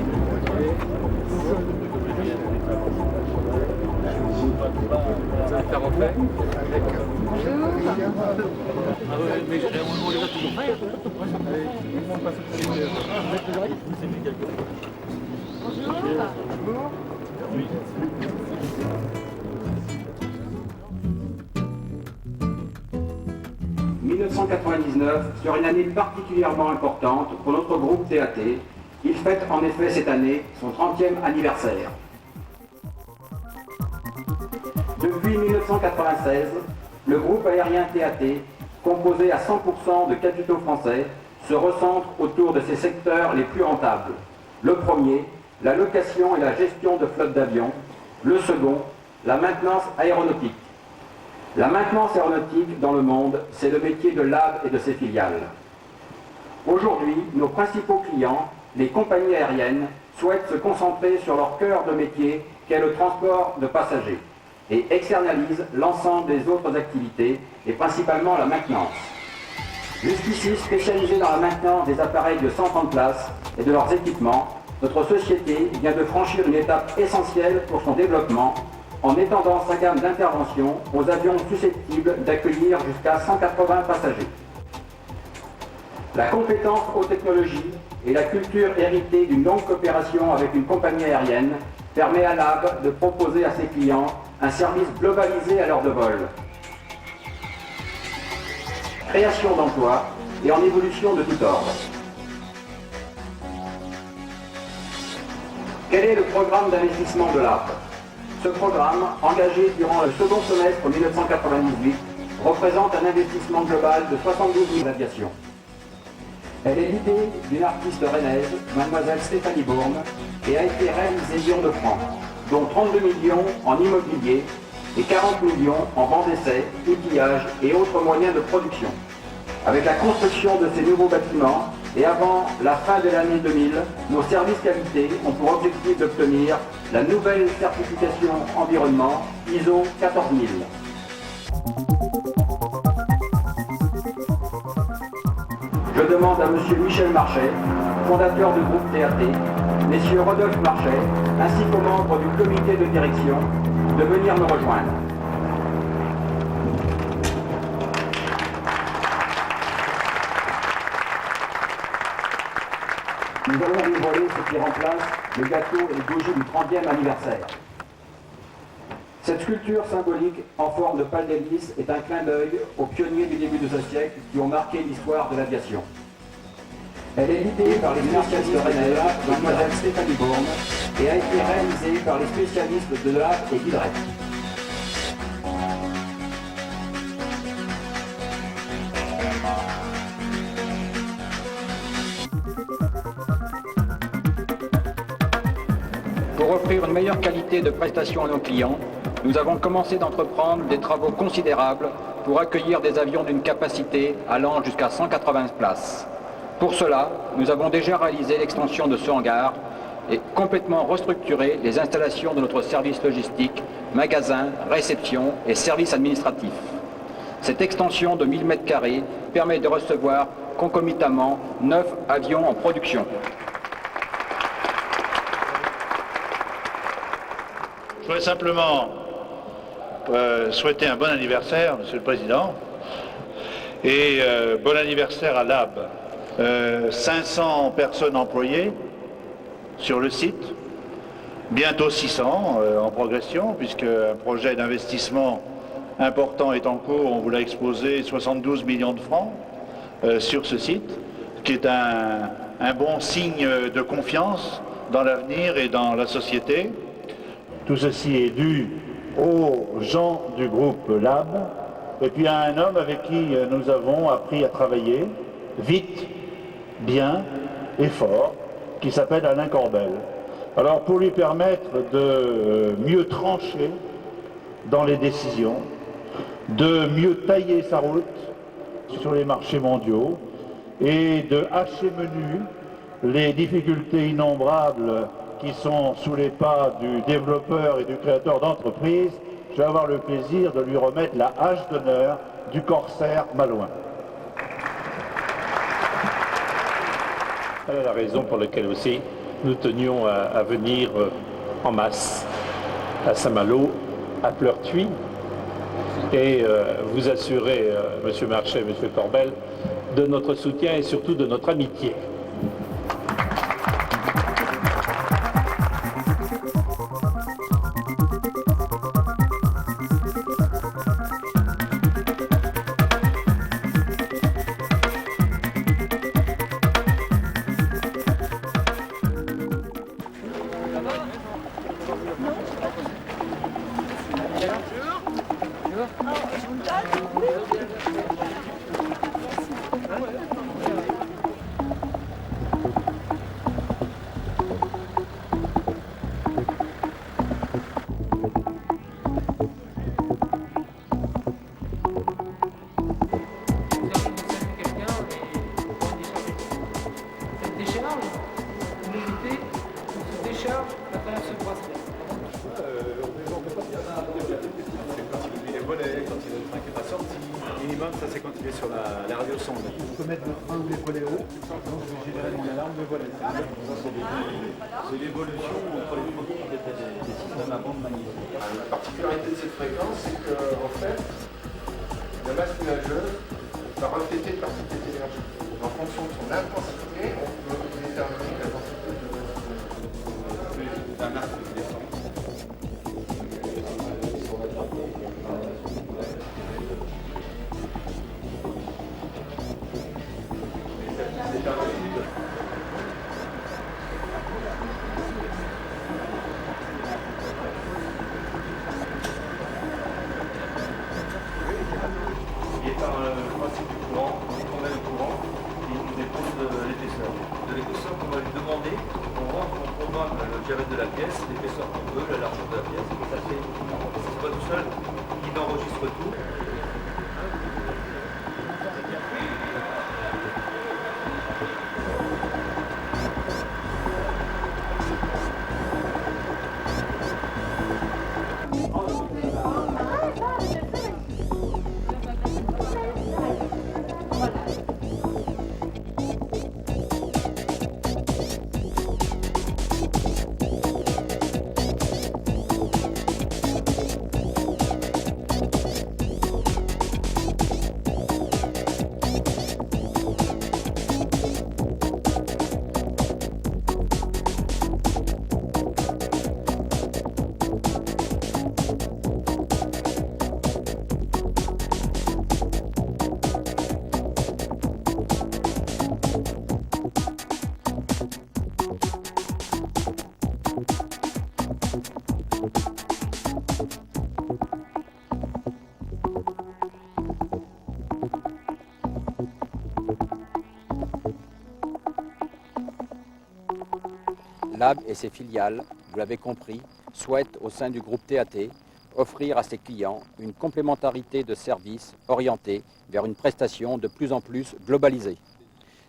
« 1999 sera une année particulièrement importante pour notre groupe TAT. Il fête en effet cette année son 30e anniversaire. Depuis 1996, le groupe aérien TAT, composé à 100% de capitaux français, se recentre autour de ses secteurs les plus rentables. Le premier, la location et la gestion de flottes d'avions. Le second, la maintenance aéronautique. La maintenance aéronautique dans le monde, c'est le métier de l'AB et de ses filiales. Aujourd'hui, nos principaux clients, les compagnies aériennes, souhaitent se concentrer sur leur cœur de métier qu'est le transport de passagers et externalisent l'ensemble des autres activités et principalement la maintenance. Jusqu'ici spécialisée dans la maintenance des appareils de 130 places et de leurs équipements, notre société vient de franchir une étape essentielle pour son développement en étendant sa gamme d'intervention aux avions susceptibles d'accueillir jusqu'à 180 passagers. La compétence aux technologies et la culture héritée d'une longue coopération avec une compagnie aérienne permet à l'AB de proposer à ses clients un service globalisé à l'heure de vol. Création d'emplois et en évolution de tout ordre. Quel est le programme d'investissement de l'AB ? Ce programme, engagé durant le second semestre 1998, représente un investissement global de 72 000 d'aviation. Elle est l'idée d'une artiste rennaise, mademoiselle Stéphanie Bourne, et a été réalisée Lyon de francs, dont 32 millions en immobilier et 40 millions en vente d'essais, outillage et autres moyens de production. Avec la construction de ces nouveaux bâtiments, et avant la fin de l'année 2000, nos services qualité ont pour objectif d'obtenir la nouvelle certification environnement ISO 14000. Je demande à M. Michel Marchais, fondateur du groupe TAT, M. Rodolphe Marchais, ainsi qu'aux membres du comité de direction, de venir me rejoindre. Nous allons dévoiler ce qui remplace le gâteau et les bougies du 30e anniversaire. Cette sculpture symbolique en forme de pâle d'hélice est un clin d'œil aux pionniers du début de ce siècle qui ont marqué l'histoire de l'aviation. Elle est l'idée par les spécialistes rennais, mademoiselle Stéphanie Bourne, et a été réalisée par les spécialistes de l'AB et d'Hydrec. Pour offrir une meilleure qualité de prestation à nos clients, nous avons commencé d'entreprendre des travaux considérables pour accueillir des avions d'une capacité allant jusqu'à 180 places. Pour cela, nous avons déjà réalisé l'extension de ce hangar et complètement restructuré les installations de notre service logistique, magasins, réception et services administratifs. Cette extension de 1000 m² permet de recevoir concomitamment 9 avions en production. Je voudrais simplement souhaiter un bon anniversaire, Monsieur le Président, et bon anniversaire à l'AB. 500 personnes employées sur le site, bientôt 600 en progression, puisque un projet d'investissement important est en cours, on vous l'a exposé, 72 millions de francs sur ce site, qui est un bon signe de confiance dans l'avenir et dans la société. Tout ceci est dû aux gens du groupe LAB et puis à un homme avec qui nous avons appris à travailler vite, bien et fort, qui s'appelle Alain Corbel. Alors pour lui permettre de mieux trancher dans les décisions, de mieux tailler sa route sur les marchés mondiaux et de hacher menu les difficultés innombrables qui sont sous les pas du développeur et du créateur d'entreprise, je vais avoir le plaisir de lui remettre la hache d'honneur du Corsair Malouin. Elle est la raison pour laquelle aussi nous tenions à venir en masse à Saint-Malo, à Pleurtuis, et vous assurer, M. Marchais, M. Corbel, de notre soutien et surtout de notre amitié. Minimum, ça c'est quand il est sur la radiosonde. On peut mettre le frein ou les volets hauts, donc je générais mon alarme de volet. C'est l'évolution entre les produits qui étaient des systèmes à bande magnétique. La particularité de cette fréquence, c'est qu'en fait, la masse nuageuse va refléter une partie de cette énergie. En fonction de son intensité, on peut déterminer la densité d'un arc qui descend. Il est par le principe du courant, on a le courant, et il nous dépend de l'épaisseur. De l'épaisseur qu'on va lui demander, on programme le diamètre de la pièce, l'épaisseur qu'on veut, la largeur de la pièce, et ça fait, c'est pas tout seul, il enregistre tout. Lab et ses filiales, vous l'avez compris, souhaitent au sein du groupe TAT offrir à ses clients une complémentarité de services orientée vers une prestation de plus en plus globalisée.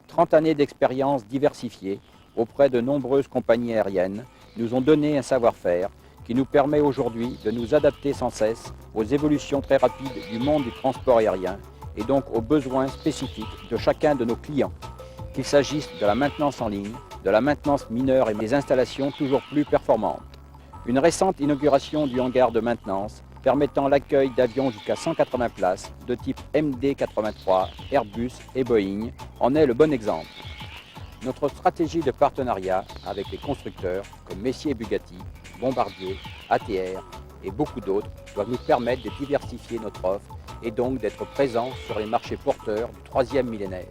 30 années d'expérience diversifiée auprès de nombreuses compagnies aériennes nous ont donné un savoir-faire qui nous permet aujourd'hui de nous adapter sans cesse aux évolutions très rapides du monde du transport aérien et donc aux besoins spécifiques de chacun de nos clients, qu'il s'agisse de la maintenance en ligne, de la maintenance mineure et des installations toujours plus performantes. Une récente inauguration du hangar de maintenance permettant l'accueil d'avions jusqu'à 180 places de type MD-83, Airbus et Boeing en est le bon exemple. Notre stratégie de partenariat avec les constructeurs comme Messier et Bugatti, Bombardier, ATR et beaucoup d'autres doivent nous permettre de diversifier notre offre et donc d'être présents sur les marchés porteurs du troisième millénaire.